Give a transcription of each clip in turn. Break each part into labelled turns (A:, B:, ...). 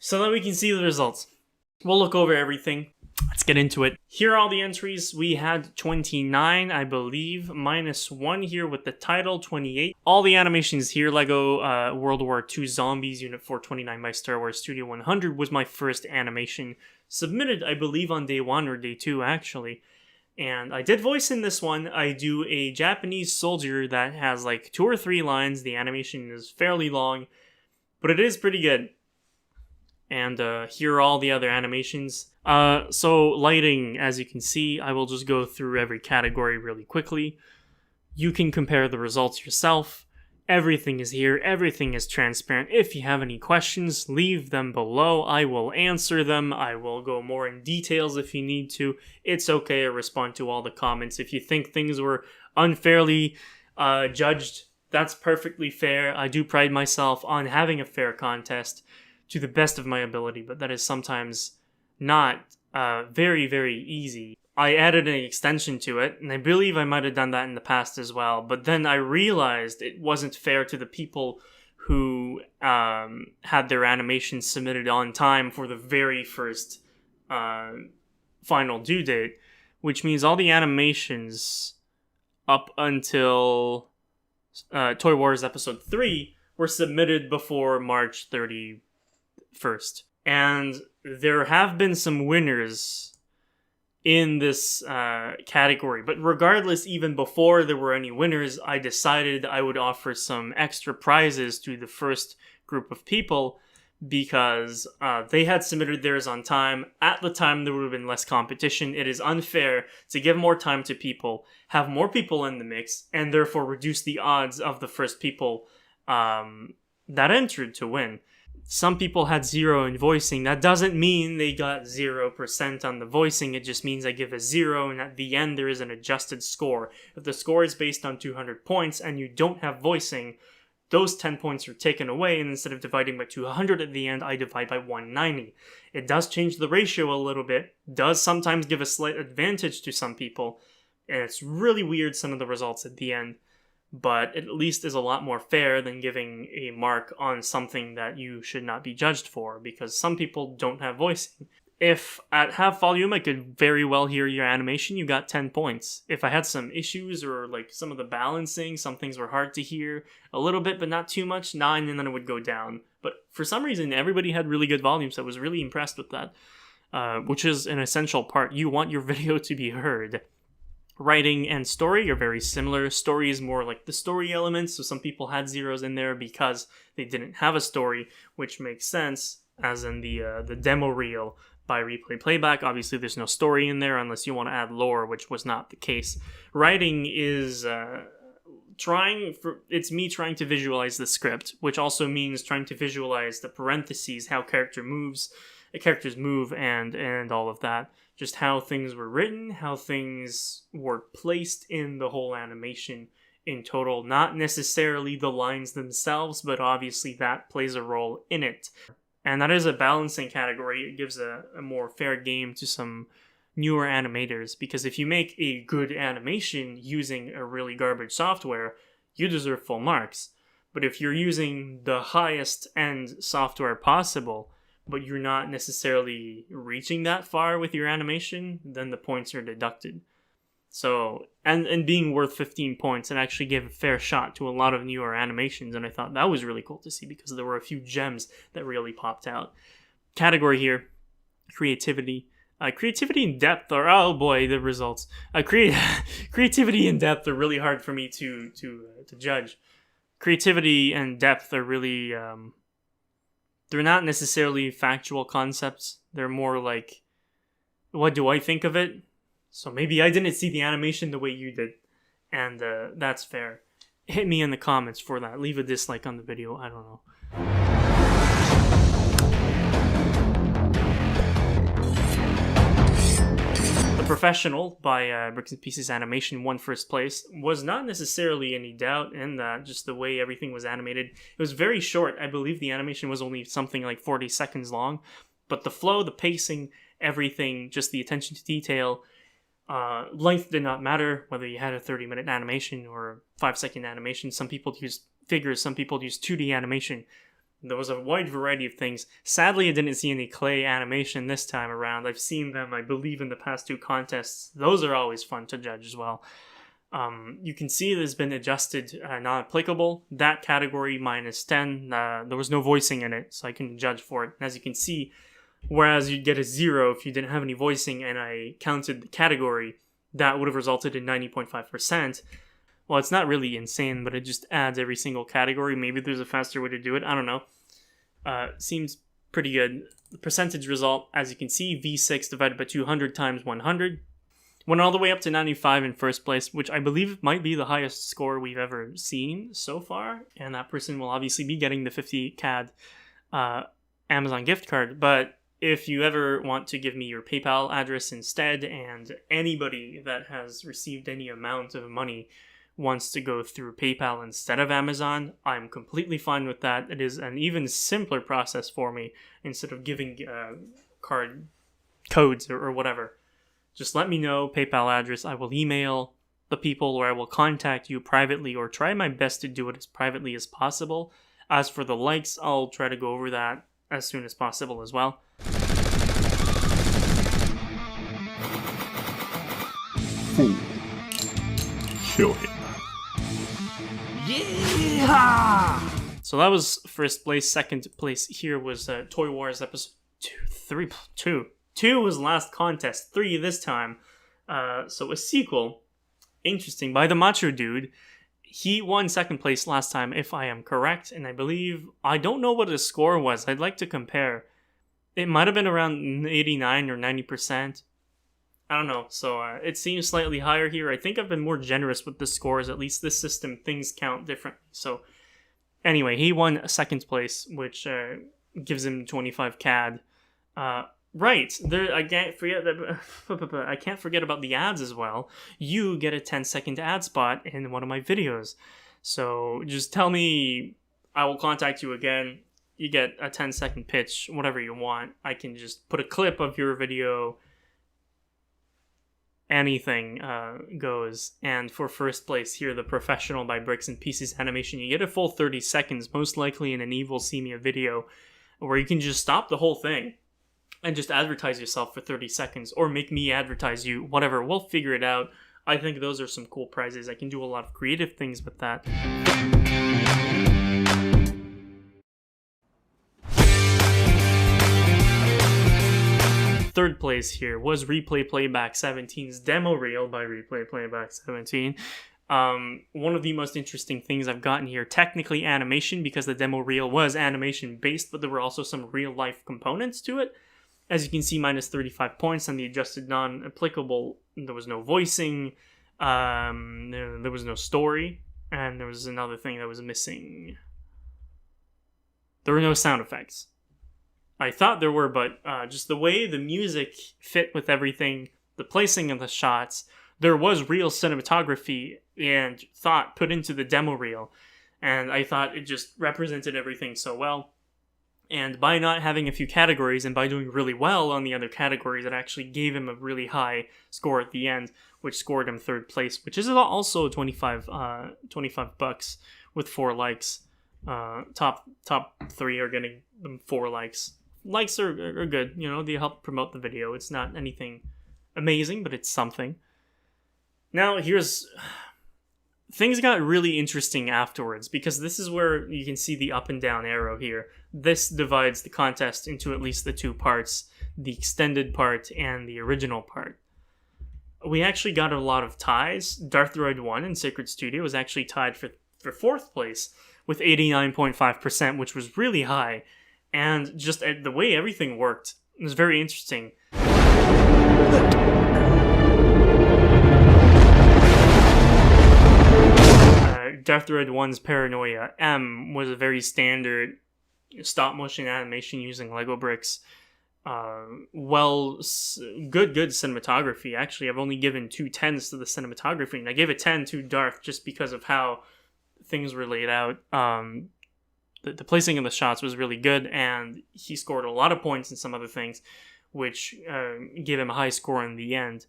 A: so that we can see the results. We'll look over everything. Let's get into it. Here are all the entries. We had 29, I believe, minus 1 here with the title, 28. All the animations here, Lego World War II Zombies Unit 429 by Star Wars Studio 100 was my first animation submitted, I believe, on day 1 or day 2, actually. And I did voice in this one. I do a Japanese soldier that has like 2 or 3 lines. The animation is fairly long, but it is pretty good. And here are all the other animations. So lighting, as you can see, I will just go through every category really quickly. You can compare the results yourself. Everything is here. Everything is transparent. If you have any questions, leave them below. I will answer them. I will go more in details if you need to. It's okay to respond to all the comments. If you think things were unfairly judged, that's perfectly fair. I do pride myself on having a fair contest to the best of my ability, but that is sometimes not very, very easy. I added an extension to it, and I believe I might have done that in the past as well, but then I realized it wasn't fair to the people who had their animations submitted on time for the very first final due date, which means all the animations up until Toy Wars Episode 3 were submitted before March 31st. And there have been some winners in this category, but regardless, even before there were any winners, I decided I would offer some extra prizes to the first group of people because they had submitted theirs on time. At the time, there would have been less competition. It is unfair to give more time to people, have more people in the mix, and therefore reduce the odds of the first people that entered to win. Some people had 0 in voicing. That doesn't mean they got 0% on the voicing. It just means I give a 0, and at the end there is an adjusted score. If the score is based on 200 points and you don't have voicing, those 10 points are taken away, and instead of dividing by 200 at the end, I divide by 190. It does change the ratio a little bit, does sometimes give a slight advantage to some people, and it's really weird, some of the results at the end. But at least is a lot more fair than giving a mark on something that you should not be judged for, because some people don't have voicing. If at half volume I could very well hear your animation, you got 10 points. If I had some issues or like some of the balancing, some things were hard to hear a little bit but not too much, 9, and then it would go down. But for some reason everybody had really good volume, so I was really impressed with that, which is an essential part. You want your video to be heard. Writing and story are very similar. Story is more like the story elements, so some people had 0s in there because they didn't have a story, which makes sense, as in the demo reel by Replay Playback. Obviously there's no story in there unless you want to add lore, which was not the case. Writing is it's me trying to visualize the script, which also means trying to visualize the parentheses, how characters move and all of that. Just how things were written, how things were placed in the whole animation in total. Not necessarily the lines themselves, but obviously that plays a role in it. And that is a balancing category. It gives a more fair game to some newer animators, because if you make a good animation using a really garbage software, you deserve full marks. But if you're using the highest end software possible, but you're not necessarily reaching that far with your animation, then the points are deducted. So, and being worth 15 points, and actually gave a fair shot to a lot of newer animations, and I thought that was really cool to see because there were a few gems that really popped out. Category here, creativity. Creativity and depth are, oh boy, the results. Creativity and depth are really hard for me to judge. Creativity and depth are really... they're not necessarily factual concepts. They're more like, what do I think of it? So maybe I didn't see the animation the way you did. And that's fair. Hit me in the comments for that. Leave a dislike on the video. I don't know. Professional by Bricks and Pieces Animation won first place. Was not necessarily any doubt in that, just the way everything was animated. It was very short. I believe the animation was only something like 40 seconds long, but the flow, the pacing, everything, just the attention to detail, length did not matter, whether you had a 30-minute animation or a 5-second animation. Some people used figures, some people used 2D animation. There was a wide variety of things. Sadly, I didn't see any clay animation this time around. I've seen them, I believe, in the past 2 contests. Those are always fun to judge as well. You can see it has been adjusted, not applicable. That category -10. There was no voicing in it, so I couldn't judge for it. And as you can see, whereas you'd get a 0 if you didn't have any voicing and I counted the category, that would have resulted in 90.5%. Well, it's not really insane, but it just adds every single category. Maybe there's a faster way to do it. I don't know. Seems pretty good. The percentage result, as you can see, V6 divided by 200 times 100. Went all the way up to 95 in first place, which I believe might be the highest score we've ever seen so far. And that person will obviously be getting the 50 CAD Amazon gift card. But if you ever want to give me your PayPal address instead, and anybody that has received any amount of money wants to go through PayPal instead of Amazon, I'm completely fine with that. It is an even simpler process for me instead of giving card codes or whatever. Just let me know, PayPal address. I will email the people, or I will contact you privately, or try my best to do it as privately as possible. As for the likes, I'll try to go over that as soon as possible as well.
B: Fool. Kill him.
A: Yeah! So that was first place. Second place here was Toy Wars episode 2. 2 was last contest. 3 this time. So a sequel. Interesting. By the Macho Dude. He won second place last time, if I am correct. And I believe... I don't know what his score was. I'd like to compare. It might have been around 89 or 90%. I don't know. So it seems slightly higher here. I think I've been more generous with the scores. At least this system, things count differently. So anyway, he won second place, which gives him 25 CAD. Right, I can't forget that. I can't forget about the ads as well. You get a 10-second ad spot in one of my videos. So just tell me, I will contact you again. You get a 10-second pitch, whatever you want. I can just put a clip of your video. Anything goes. And for first place here, the Professional by Bricks and Pieces animation, you get a full 30 seconds, most likely in an Evil Semia video, where you can just stop the whole thing and just advertise yourself for 30 seconds, or make me advertise you, whatever. We'll figure it out. I think those are some cool prizes. I can do a lot of creative things with that. Third place here was Replay Playback 17's demo reel by Replay Playback 17. One of the most interesting things I've gotten here, technically animation, because the demo reel was animation based, but there were also some real life components to it. As you can see, minus 35 points on the adjusted non-applicable. There was no voicing, there was no story, and there was another thing that was missing. There were no sound effects. I thought there were, but just the way the music fit with everything, the placing of the shots, there was real cinematography and thought put into the demo reel, and I thought it just represented everything so well. And by not having a few categories and by doing really well on the other categories, it actually gave him a really high score at the end, which scored him third place, which is also 25 bucks with 4 likes. Top 3 are getting them 4 likes. Likes are good, you know, they help promote the video. It's not anything amazing, but it's something. Now, things got really interesting afterwards, because this is where you can see the up and down arrow here. This divides the contest into at least the 2 parts, the extended part and the original part. We actually got a lot of ties. Darthroid 1 in Sacred Studio was actually tied for 4th place with 89.5%, which was really high. And just the way everything worked was very interesting. Darthroid 1's Paranoia M was a very standard stop-motion animation using Lego bricks. Good cinematography. Actually, I've only given 2 10s to the cinematography, and I gave a 10 to Darth just because of how things were laid out. The placing of the shots was really good, and he scored a lot of points in some other things, which gave him a high score in the end.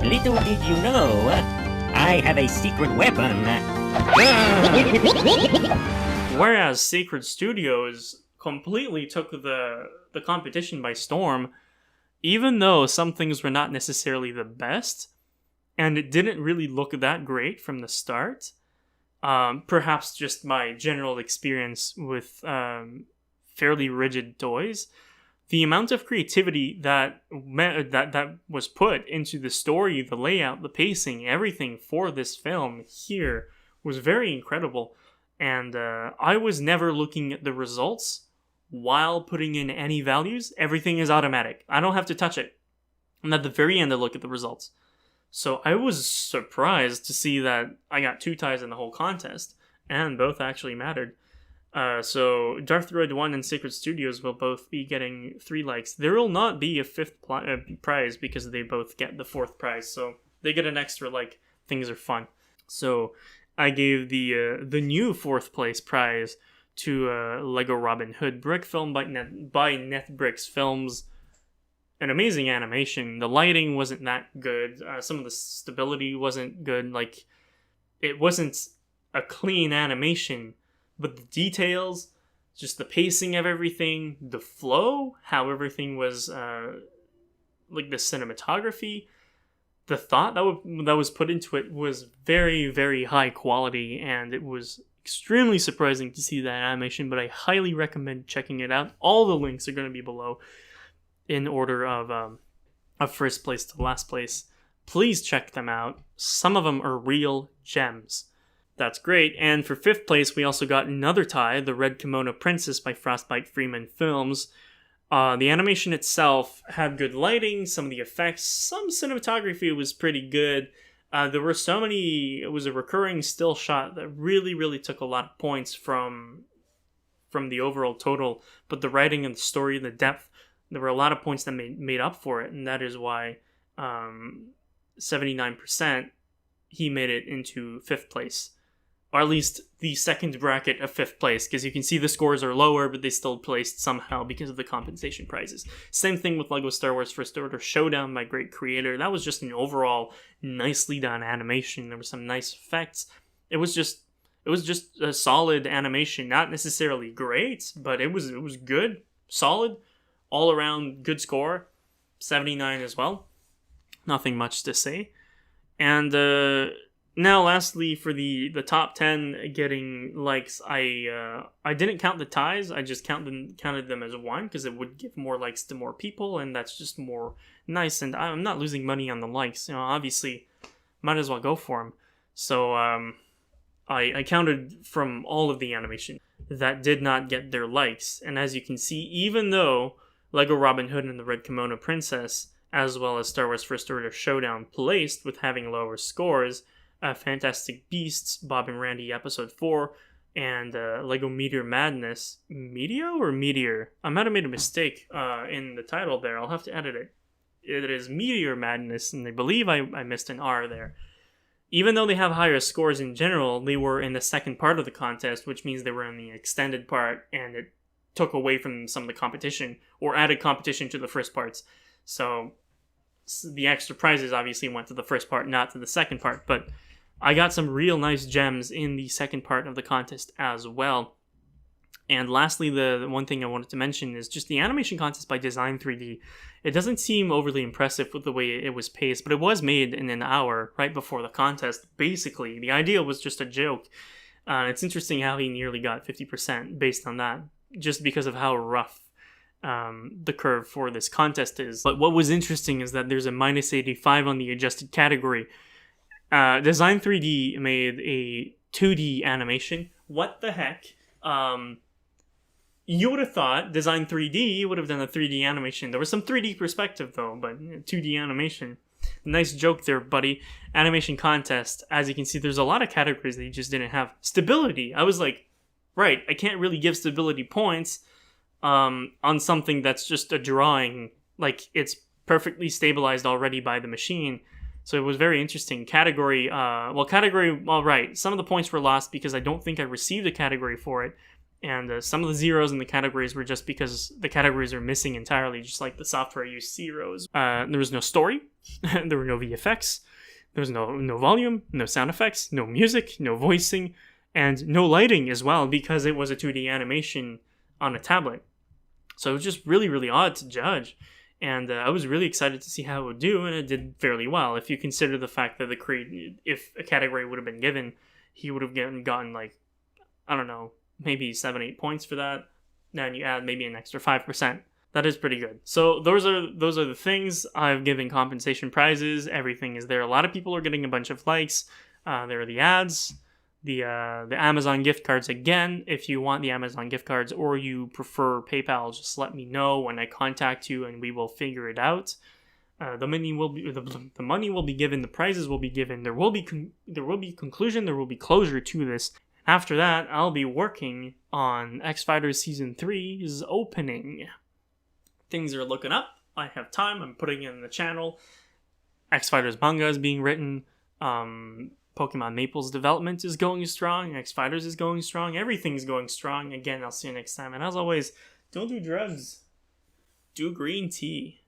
C: Little did you know, I have a secret weapon.
A: Whereas Sacred Studios completely took the competition by storm, even though some things were not necessarily the best, and it didn't really look that great from the start. Perhaps just my general experience with fairly rigid toys. The amount of creativity that was put into the story, the layout, the pacing, everything for this film here was very incredible. And I was never looking at the results while putting in any values. Everything is automatic. I don't have to touch it. And at the very end, I look at the results. So I was surprised to see that I got 2 ties in the whole contest, and both actually mattered. So Darth Droid 1 and Sacred Studios will both be getting 3 likes. There will not be a 5th prize because they both get the 4th prize, so they get an extra like. Things are fun. So I gave the new 4th place prize to Lego Robin Hood brick film by NetBricks Films. An amazing animation. The lighting wasn't that good. Some of the stability wasn't good. Like, it wasn't a clean animation, but the details, just the pacing of everything, the flow, how everything was, like the cinematography, the thought that was put into it was very, very high quality, and it was extremely surprising to see that animation, but I highly recommend checking it out. All the links are going to be below in order of first place to last place. Please check them out. Some of them are real gems. That's great. And for 5th place, we also got another tie, The Red Kimono Princess by Frostbite Freeman Films. The animation itself had good lighting, some of the effects, some cinematography was pretty good. There were so many, it was a recurring still shot that really, really took a lot of points from the overall total, but the writing and the story and the depth, there were a lot of points that made up for it, and that is why 79% he made it into 5th place. Or at least the second bracket of 5th place, because you can see the scores are lower, but they still placed somehow because of the compensation prizes. Same thing with LEGO Star Wars First Order Showdown by Great Creator. That was just an overall nicely done animation. There were some nice effects. It was just a solid animation, not necessarily great, but it was good, solid, all around good score. 79 as well. Nothing much to say. And now, lastly, for the top 10 getting likes, I didn't count the ties. I just counted them as 1 because it would give more likes to more people, and that's just more nice. And I'm not losing money on the likes. You know, obviously, might as well go for them. So I counted from all of the animation that did not get their likes. And as you can see, even though Lego Robin Hood and the Red Kimono Princess, as well as Star Wars First Order Showdown, placed with having lower scores, Fantastic Beasts, Bob and Randy Episode 4, and Lego Meteor Madness. Meteo or Meteor? I might have made a mistake in the title there. I'll have to edit it. It is Meteor Madness, and I believe I missed an R there. Even though they have higher scores in general, they were in the second part of the contest, which means they were in the extended part, and it took away from some of the competition, or added competition to the first parts. So the extra prizes obviously went to the first part, not to the second part, but I got some real nice gems in the second part of the contest as well. And lastly, the one thing I wanted to mention is just the animation contest by Design 3D. It doesn't seem overly impressive with the way it was paced, but it was made in an hour right before the contest. Basically, the idea was just a joke. It's interesting how he nearly got 50% based on that, just because of how rough the curve for this contest is. But what was interesting is that there's a minus 85 on the adjusted category. Design 3D made a 2D animation. What the heck? You would have thought Design 3D would have done a 3D animation. There was some 3D perspective though, but 2D animation. Nice joke there, buddy. Animation contest. As you can see, there's a lot of categories that you just didn't have. Stability. I was like, right, I can't really give stability points on something that's just a drawing. Like, it's perfectly stabilized already by the machine. So it was very interesting. Category, right. Some of the points were lost because I don't think I received a category for it. And some of the zeros in the categories were just because the categories are missing entirely, just like the software used zeros. There was no story. There were no VFX. There's no volume, no sound effects, no music, no voicing, and no lighting as well, because it was a 2D animation on a tablet. So it was just really, really odd to judge. And I was really excited to see how it would do, and it did fairly well. If you consider the fact that if a category would have been given, he would have gotten like, I don't know, maybe 7-8 points for that. Then you add maybe an extra 5%. That is pretty good. So those are the things. I've given compensation prizes. Everything is there. A lot of people are getting a bunch of likes. There are the ads, the Amazon gift cards. Again, if you want the Amazon gift cards or you prefer PayPal, just let me know when I contact you, and we will figure it out. The money will be given. The prizes will be given. There will be conclusion. There will be closure to this. After that, I'll be working on X Fighters Season 3's opening. Things are looking up. I have time. I'm putting it in the channel. X Fighters manga is being written. Pokemon Maple's development is going strong. X Fighters is going strong. Everything's going strong. Again, I'll see you next time. And as always, don't do drugs. Do green tea.